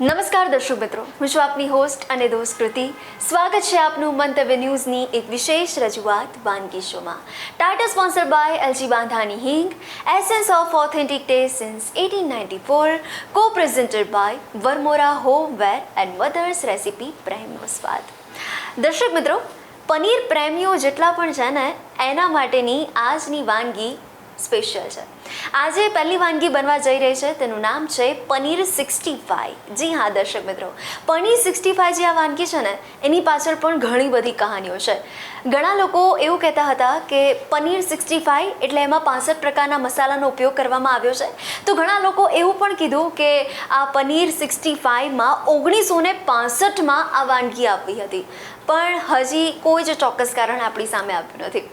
નમસ્કાર દર્શક મિત્રો, હું છું આપની હોસ્ટ અને દોસ્ત કૃતિ. સ્વાગત છે આપનું મંતવ્ય ન્યૂઝની એક વિશેષ રજૂઆત વાનગી શોમાં. Tata sponsor by LG Bandhani હિંગ, essence of authentic taste since 1894, co presented by Varmora homeware and mother's recipe પ્રેમનો સ્વાદ. દર્શક મિત્રો, પનીર પ્રેમીઓ જેટલા પણ છે ને એના માટેની આજની વાનગી સ્પેશિયલ છે. આજે પહેલી વાનગી બનવા જઈ રહી છે, તેનું નામ છે પનીર 65. જી હા દર્શક મિત્રો, પનીર 65 જે આ વાનગી છે ને એની પાછળ પણ ઘણી બધી કહાનીઓ છે. ઘણા લોકો એવું કહેતા હતા કે પનીર 65 એટલે એમાં 65 પ્રકારના મસાલાનો ઉપયોગ કરવામાં આવ્યો છે. તો ઘણા લોકો એવું પણ કીધું કે આ પનીર 65માં 1965માં આ વાનગી આવી હતી, પણ હજી કોઈ જ ચોક્કસ કારણ આપણી સામે આવ્યું નથી.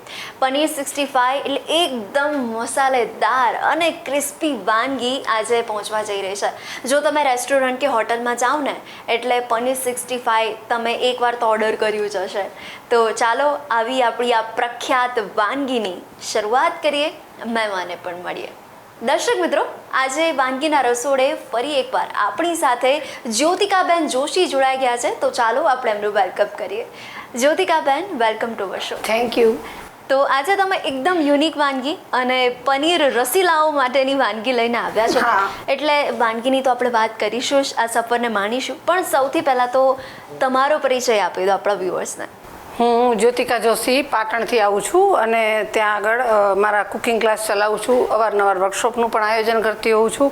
પનીર 65 એટલે એકદમ મસાલેદાર અને ક્રિસ્પી વાનગી આજે પહોંચવા જઈ રહી છે. જો તમે રેસ્ટોરન્ટ કે હોટલમાં જાઓ ને એટલે પનીર 65 તમે એકવાર તો ઓર્ડર કર્યું જ હશે. તો ચાલો આવી આપણી આ પ્રખ્યાત વાનગીની શરૂઆત કરીએ, મહેમાને પણ મળીએ. દર્શક મિત્રો, આજે વાનગીના રસોડે ફરી એકવાર આપણી સાથે જ્યોતિકાબેન જોશી જોડાઈ ગયા છે. તો ચાલો આપણે એમનું વેલકમ કરીએ. જ્યોતિકાબેન, welcome to our show. Thank you. તો આજે તમે એકદમ યુનિક વાનગી અને પનીર રસીલાઓ માટેની વાનગી લઈને આવ્યા છો. એટલે વાનગીની તો આપણે વાત કરીશું જ, આ સફરને માણીશું, પણ સૌથી પહેલાં તો તમારો પરિચય આપી દો આપણા વ્યુઅર્સને. હું જ્યોતિકા જોશી પાટણથી આવું છું અને ત્યાં આગળ મારા કુકિંગ ક્લાસ ચલાવું છું. અવારનવાર વર્કશોપનું પણ આયોજન કરતી હોઉં છું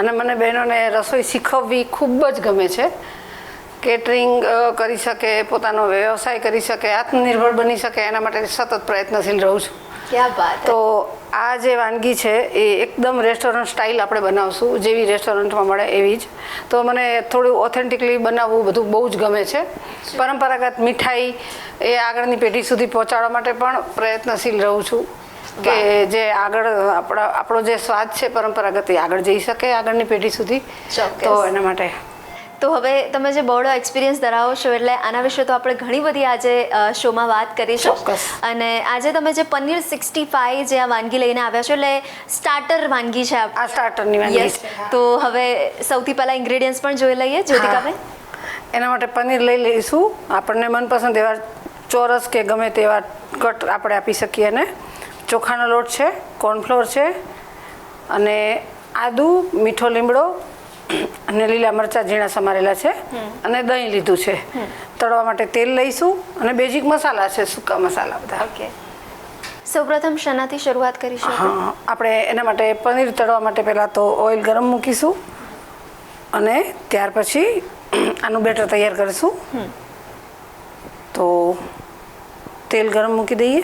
અને મને બહેનોને રસોઈ શીખવવી ખૂબ જ ગમે છે. કેટરિંગ કરી શકે, પોતાનો વ્યવસાય કરી શકે, આત્મનિર્ભર બની શકે, એના માટે સતત પ્રયત્નશીલ રહું છું. ક્યાં વાત. તો આ જે વાનગી છે એ એકદમ રેસ્ટોરન્ટ સ્ટાઇલ આપણે બનાવશું, જેવી રેસ્ટોરન્ટમાં મળે એવી જ. તો મને થોડું ઓથેન્ટિકલી બનાવવું બધું બહુ જ ગમે છે. પરંપરાગત મીઠાઈ એ આગળની પેઢી સુધી પહોંચાડવા માટે પણ પ્રયત્નશીલ રહું છું કે જે આગળ આપણો જે સ્વાદ છે પરંપરાગત એ આગળ જઈ શકે આગળની પેઢી સુધી. તો એના માટે તો હવે તમે જે બહોળો એક્સપિરિયન્સ ધરાવો છો એટલે આના વિશે તો આપણે ઘણી બધી આજે શોમાં વાત કરીશું. અને આજે તમે જે પનીર 65 જે આ વાનગી લઈને આવ્યા છો એટલે સ્ટાર્ટર વાનગી છે. આ સ્ટાર્ટરની વાનગી છે. તો હવે સૌથી પહેલાં ઇન્ગ્રેડિયન્ટ્સ પણ જોઈ લઈએ જ્યોતિકાબેન. એના માટે પનીર લઈ લઈશું. આપણને મનપસંદ એવા ચોરસ કે ગમે તેવા કટ આપણે આપી શકીએ. અને ચોખાનો લોટ છે, કોર્નફ્લોર છે અને આદુ, મીઠો લીમડો અને લીલા મરચાં ઝીણા સમારેલા છે અને દહીં લીધું છે. તળવા માટે તેલ લઈશું અને બેઝિક મસાલા છે, સૂકા મસાલા બધા. ઓકે, સૌપ્રથમ શેનાથી શરૂઆત કરીશું? હા, આપણે એના માટે પનીર તળવા માટે પહેલાં તો ઓઇલ ગરમ મૂકીશું અને ત્યાર પછી આનું બેટર તૈયાર કરીશું. તો તેલ ગરમ મૂકી દઈએ.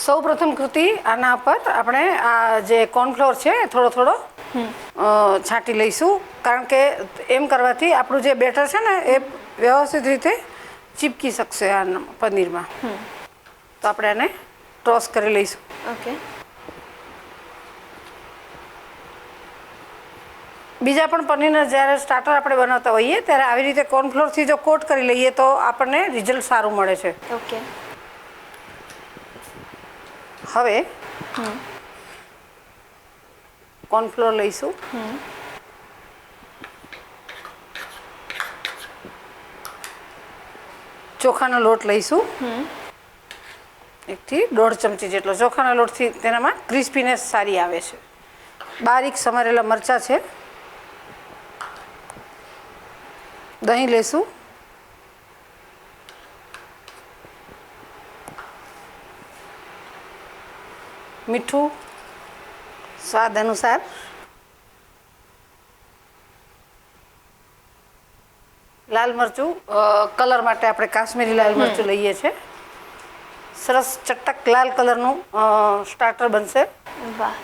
સૌ પ્રથમ કૃતિ આના પર આપણે આ જે કોર્નફ્લોર છે થોડો થોડો છાંટી લઈશું, કારણ કે એમ કરવાથી આપણું જે બેટર છે ને એ વ્યવસ્થિત રીતે ચીપકી શકશે આ પનીરમાં. તો આપણે એને ટોસ કરી લઈશું. ઓકે. બીજા પણ પનીરના જ્યારે સ્ટાર્ટર આપણે બનાવતા હોઈએ ત્યારે આવી રીતે કોર્નફ્લોરથી જો કોટ કરી લઈએ તો આપણને રિઝલ્ટ સારું મળે છે. ઓકે. હવે કોર્નફ્લોર લઈશું. ચોખાનો લોટ લઈશું. 1 થી 1.5 ચમચી જેટલો. ચોખાના લોટથી તેનામાં ક્રિસ્પીનેસ સારી આવે છે. બારીક સમારેલા મરચાં છે. દહીં લઈશું. મીઠું સ્વાદ અનુસાર. લાલ મરચું કલર માટે આપણે કાશ્મીરી લાલ મરચું લઈએ છીએ. સરસ ચટક લાલ કલરનું સ્ટાર્ટર બનશે. વાહ.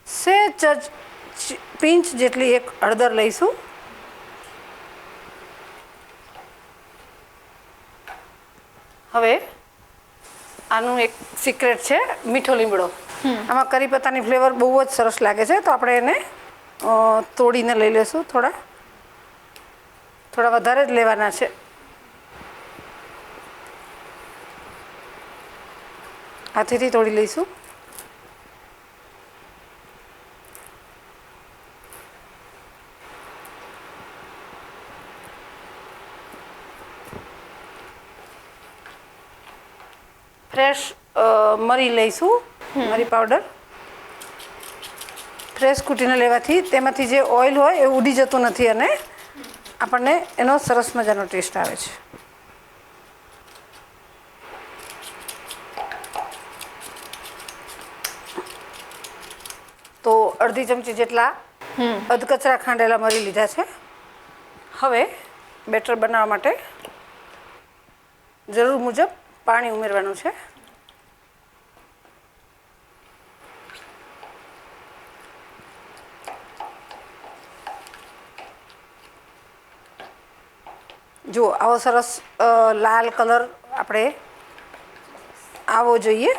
સહેજ પિંચ જેટલી એક હળદર લઈશું. હવે આનું એક સિક્રેટ છે મીઠો લીમડો. આમાં કરી પત્તાની ફ્લેવર બહુ જ સરસ લાગે છે. તો આપણે એને તોડીને લઈ લઈશું. થોડા વધારે જ લેવાના છે. હાથેથી તોડી લઈશું. ફ્રેશ મરી લઈશું, મરી પાવડર. ફ્રેશ કૂટીને લેવાથી તેમાંથી જે ઓઇલ હોય એ ઉડી જતું નથી અને આપણને એનો સરસ મજાનો ટેસ્ટ આવે છે. તો અડધી ચમચી જેટલા અધકચરા ખાંડેલા મરી લીધા છે. હવે બેટર બનાવવા માટે જરૂર મુજબ પાણી ઉમેરવાનું છે. જો આવો સરસ લાલ કલર આપણે આવવો જોઈએ.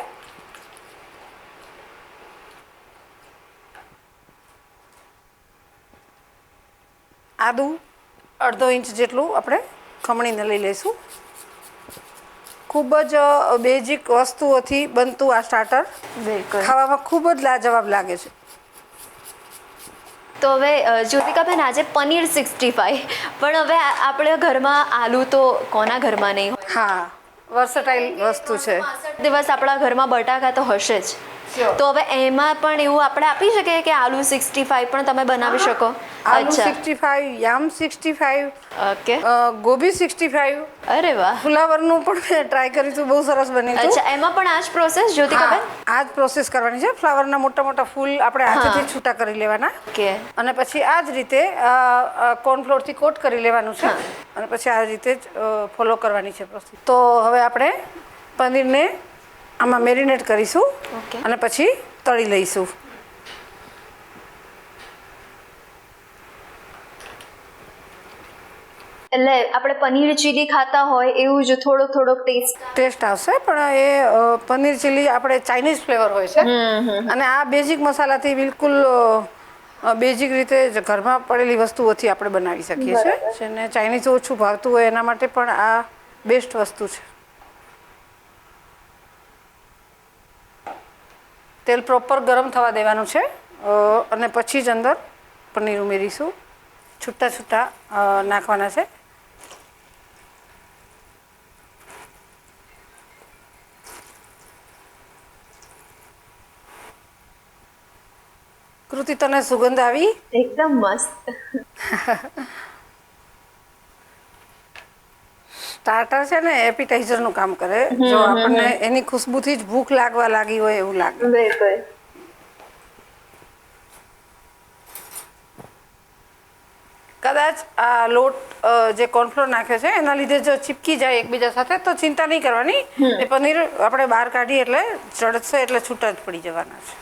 આદું અડધો ઇંચ જેટલું આપણે ખમણીને લઈ લઈશું. ખૂબ જ બેઝિક વસ્તુઓથી બનતું આ સ્ટાર્ટર બિલકુલ. ખાવામાં ખૂબ જ લાજવાબ લાગે છે. તો હવે જ્યોતિકાબેન, આજે પનીર 65, પણ હવે આપણે ઘરમાં આલુ તો કોના ઘરમાં નહીં હોય. હા, વર્સેટાઇલ વસ્તુ છે. 65 દિવસ આપણા ઘરમાં બટાકા તો હશે જ. તો હવે એમાં પણ એવું આપણે આપી શકીએ કે આલુ 65 પણ તમે બનાવી શકો. આલુ 65, યામ 65, ઓકે. ગોબી 65. અરે વાહ. ફ્લાવરનું પણ મેં ટ્રાય કર્યું હતું, બહુ સરસ બન્યું હતું. અચ્છા, એમાં પણ આ જ પ્રોસેસ જ્યોતિકાબેન? આ જ પ્રોસેસ કરવાની છે. ફ્લાવરના મોટા મોટા ફૂલ આપણે હાથેથી છૂટા કરી લેવાના. ઓકે. અને પછી આ જ રીતે કોર્નફ્લોરથી કોટ કરી લેવાનું છે. અને પછી આ રીતે જ ફોલો કરવાની છે પ્રોસેસ. તો હવે આપણે પનીરને આમાં મેરિનેટ કરીશું અને પછી તળી લઈશું. એટલે આપણે પનીર ચીલી ખાતા હોય એવું જ થોડોક ટેસ્ટ આવશે, પણ એ પનીર ચીલી આપણે ચાઇનીઝ ફ્લેવર હોય છે. અને આ બેઝિક મસાલાથી બિલકુલ બેઝિક રીતે જ ઘરમાં પડેલી વસ્તુઓથી આપણે બનાવી શકીએ છીએ. જેને ચાઇનીઝ ઓછું ભાવતું હોય એના માટે પણ આ બેસ્ટ વસ્તુ છે. તેલ પ્રોપર ગરમ થવા દેવાનું છે અને પછી જ અંદર પનીર ઉમેરીશું. છૂટા છૂટા નાખવાના છે. કૃતિ, તને સુગંધ આવી? એકદમ મસ્ત. સ્ટાર્ટર છે ને એપિટાઇઝરનું કામ કરે. જો આપણને એની ખુશ્બુથી જ ભૂખ લાગવા લાગી હોય એવું લાગે. બિલકુલ. કદાચ આ લોટ જે કોર્નફ્લોર નાખ્યો છે એના લીધે જો ચીપકી જાય એકબીજા સાથે તો ચિંતા નહીં કરવાની. એ પનીર આપણે બહાર કાઢીએ એટલે ચડશે એટલે છૂટા જ પડી જવાના છે.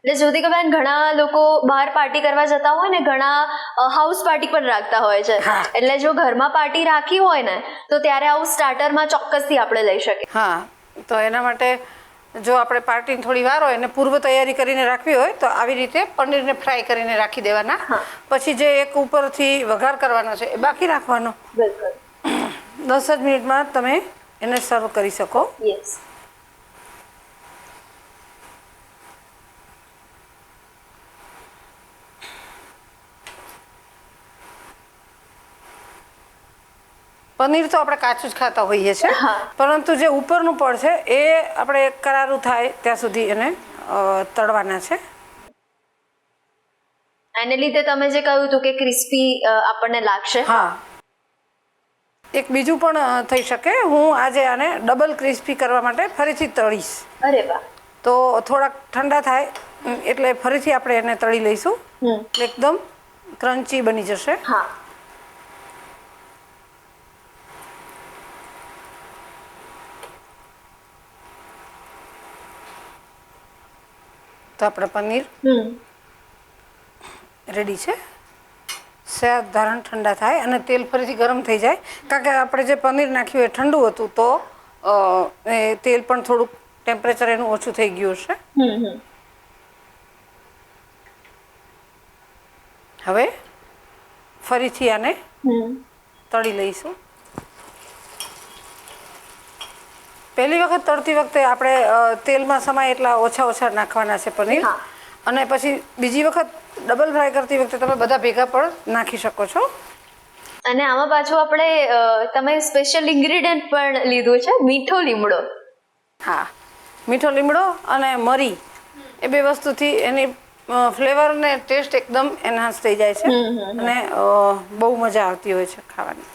એટલે જ્યોતિકાબેન, ઘણા લોકો બહાર પાર્ટી કરવા જતા હોય ને, ઘણા હાઉસ પાર્ટી પણ રાખતા હોય છે. એટલે જો ઘરમાં પાર્ટી રાખી હોય ને તો ત્યારે આવું સ્ટાર્ટરમાં ચોક્કસથી આપણે લઈ શકીએ. હા, તો એના માટે જો આપણે પાર્ટીની થોડી વાર હોય ને પૂર્વ તૈયારી કરીને રાખવી હોય તો આવી રીતે પનીરને ફ્રાય કરીને રાખી દેવાના. પછી જે એક ઉપરથી વઘાર કરવાનો છે એ બાકી રાખવાનો. 10 જ મિનિટમાં તમે એને સર્વ કરી શકો. યસ. પનીર તો આપણે કાચું જ ખાતા હોઈએ છીએ, પરંતુ જે ઉપરનું પડ છે એ આપણે કરારું થાય ત્યાં સુધી એને તળવાના છે. એને લીધે તમે જે કહ્યું હતું કે ક્રિસ્પી આપણને લાગશે. હા, એક બીજું પણ થઈ શકે. હું આજે આને ડબલ ક્રિસ્પી કરવા માટે ફરીથી તળીશ. અરે વાહ. તો થોડાક ઠંડા થાય એટલે ફરીથી આપણે એને તળી લઈશું. એકદમ ક્રન્ચી બની જશે. હા. તો આપણે પનીર રેડી છે. સાધારણ ઠંડા થાય અને તેલ ફરીથી ગરમ થઈ જાય, કારણ કે આપણે જે પનીર નાખ્યું એ ઠંડુ હતું તો એ તેલ પણ થોડુંક ટેમ્પરેચર એનું ઓછું થઈ ગયું હશે. હવે ફરીથી આને તળી લઈશું. પહેલી વખત તળતી વખતે આપણે તેલમાં સમાય એટલા ઓછા નાખવાના છે પનીર. હા. અને પછી બીજી વખત ડબલ ફ્રાય કરતી વખતે તમે બધા ભેગા પણ નાખી શકો છો. અને આમાં પાછું આપણે તમે સ્પેશિયલ ઇન્ગ્રેડિયન્ટ પણ લીધું છે, મીઠો લીમડો. હા, મીઠો લીમડો અને મરી એ બે વસ્તુથી એની ફ્લેવર ને ટેસ્ટ એકદમ એનહાન્સ થઈ જાય છે અને બહુ મજા આવતી હોય છે ખાવાની.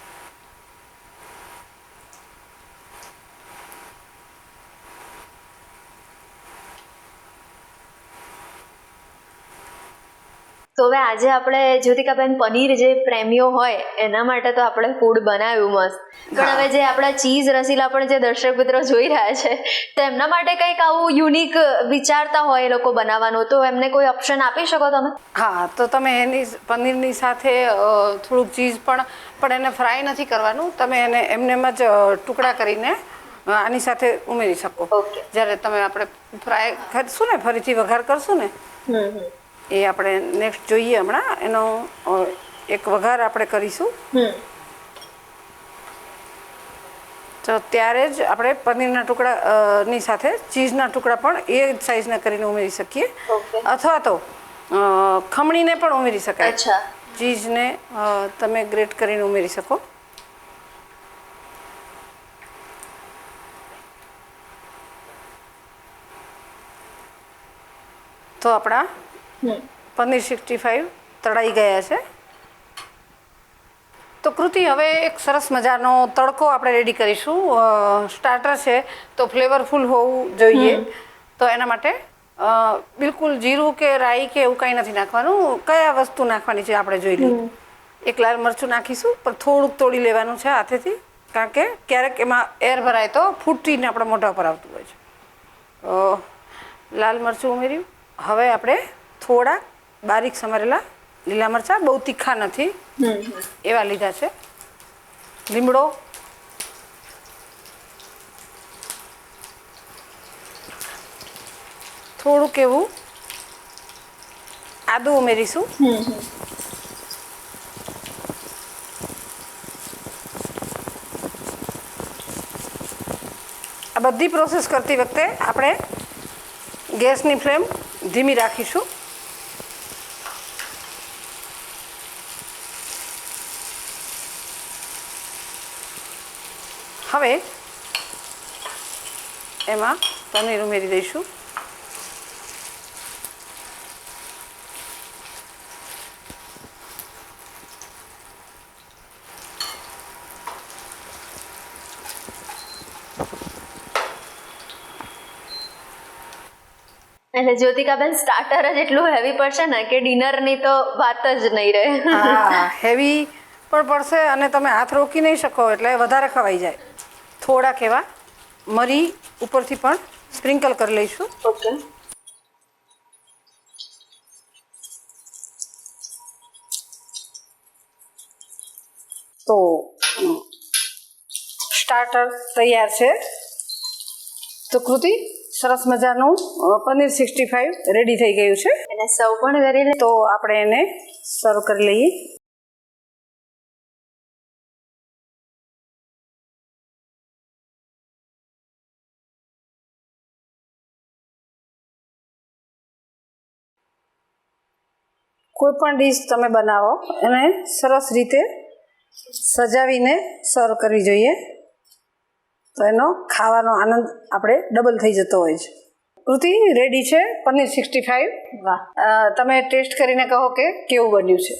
તો હવે આજે આપણે જ્યોતિકાબેન પનીર જે પ્રેમીઓ હોય એના માટે તો આપણે ફૂડ બનાવ્યું મસ્ત, પણ હવે જે આપણા ચીઝ રસીલા પણ જે દર્શક મિત્રો જોઈ રહ્યા છે તો એમના માટે કંઈક આવું યુનિક વિચારતા હોય એ લોકો બનાવવાનું, તો એમને કોઈ ઓપ્શન આપી શકો તમે? હા, તો તમે એની પનીરની સાથે થોડુંક ચીઝ પણ એને ફ્રાય નથી કરવાનું, તમે એને એમ જ ટુકડા કરીને આની સાથે ઉમેરી શકો. જ્યારે તમે આપણે ફ્રાય કરશું ને, ફરીથી વઘાર કરશું ને, એ આપણે નેક્સ્ટ જોઈએ હમણાં. એનો એક વઘાર આપણે કરીશું તો ત્યારે જ આપણે પનીરના ટુકડા ની સાથે ચીઝના ટુકડા પણ એ જ સાઈઝના કરીને ઉમેરી શકીએ, અથવા તો ખમણીને પણ ઉમેરી શકાય. ચીઝને તમે ગ્રેટ કરીને ઉમેરી શકો. તો આપણા પનીર 65 તળાઈ ગયા છે. તો કૃતિ, હવે એક સરસ મજાનો તડકો આપણે રેડી કરીશું. સ્ટાર્ટર છે તો ફ્લેવરફુલ હોવું જોઈએ, તો એના માટે બિલકુલ જીરું કે રાઈ કે એવું કંઈ નથી નાખવાનું. કયા વસ્તુ નાખવાની છે આપણે જોઈ લઈએ. એક લાલ મરચું નાખીશું, પણ થોડુંક તોડી લેવાનું છે હાથેથી, કારણ કે ક્યારેક એમાં એર ભરાય તો ફૂટીને આપણા મોઢા ઉપર આવતું હોય છે. લાલ મરચું ઉમેર્યું. હવે આપણે થોડા બારીક સમારેલા લીલા મરચાં, બહુ તીખા નથી એવા લીધા છે. લીમડો, થોડુંક એવું આદું ઉમેરીશું. આ બધી પ્રોસેસ કરતી વખતે આપણે ગેસની ફ્લેમ ધીમી રાખીશું. હવે એમાં પનીર ઉમેરી દઈશું. એટલે જ્યોતિકાબેન સ્ટાર્ટર જ એટલું હેવી પડશે ને કે ડિનરની તો વાત જ નહીં રહે. હા, હેવી પણ પડશે અને તમે હાથ રોકી નહીં શકો એટલે વધારે ખવાઈ જાય. થોડાક એવા મરી ઉપરથી પણ સ્પ્રિંકલ કરી લઈશું. ઓકે. તો સ્ટાર્ટર તૈયાર છે. તો કૃતિ, સરસ મજાનું પનીર 65 રેડી થઈ ગયું છે. એને સર્વ પણ કરી લે. તો આપણે એને સર્વ કરી લઈએ. કોઈ પણ ડીશ તમે બનાવો એને સરસ રીતે સજાવીને સર્વ કરવી જોઈએ, તો એનો ખાવાનો આનંદ આપણે ડબલ થઈ જતો હોય છે. કૃતિ, રેડી છે પનીર 65. વાહ. તમે ટેસ્ટ કરીને કહો કે કેવું બન્યું છે.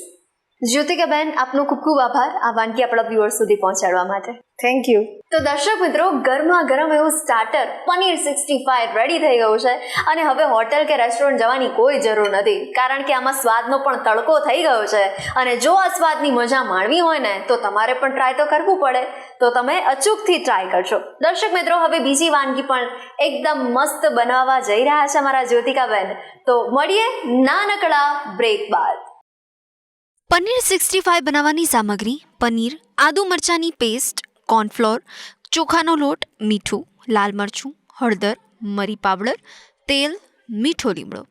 જ્યોતિકાબેન, આપનો ખૂબ ખૂબ આભાર આ વાનગી આપણા વ્યુઅર્સ સુધી પહોંચાડવા માટે. Thank you. તો દર્શક મિત્રો, ગરમા ગરમ એવું સ્ટાર્ટર પનીર 65 રેડી થઈ ગયું છે અને હવે હોટેલ કે રેસ્ટોરન્ટ જવાની કોઈ જરૂર નથી, કારણ કે આમાં સ્વાદનો પણ તડકો થઈ ગયો છે. અને જો આ સ્વાદની મજા માણવી હોય ને તો તમારે પણ ટ્રાય તો કરવું પડે, તો તમે અચૂકથી ટ્રાય કરજો. દર્શક મિત્રો, હવે બીજી વાનગી પણ એકદમ મસ્ત બનાવવા જઈ રહ્યા છે અમારા જ્યોતિકાબેન. તો મળીએ નાનકડા બ્રેક બાદ. પનીર 65 બનાવવાની સામગ્રી: પનીર, આદુ મરચાંની પેસ્ટ, કોર્નફ્લોર, ચોખાનો લોટ, મીઠું, લાલ મરચું, હળદર, મરી પાવડર, તેલ, મીઠો લીમડો.